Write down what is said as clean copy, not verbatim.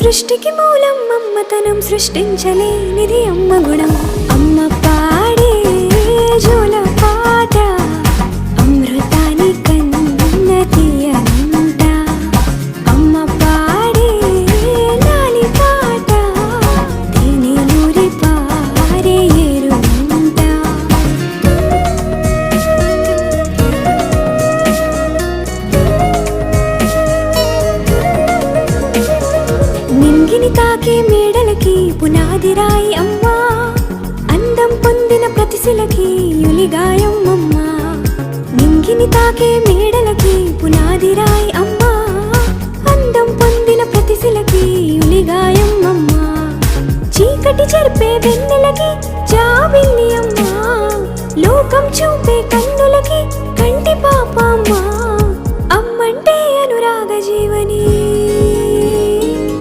సృష్టికి మూలం మమ్మతనం సృష్టించలేనిది అమ్మ గుణం. అమ్మ పాడే జోల పాట అమృతాని కన్న తీయనంట. అమ్మ పాడే లాలి పాట తేనెలూరి పారే ఏరునంట. నింగిని తాకే మేడలకి పునాది రాయి అమ్మా, అందం పొందిన ప్రతిశిలకి యులిగాయం అమ్మా. నింగిని తాకే మేడలకి పునాది రాయి అమ్మా, అందం పొందిన ప్రతిశిలకి యులిగాయం అమ్మా. చీకటి చెరిపే వెన్నెలకి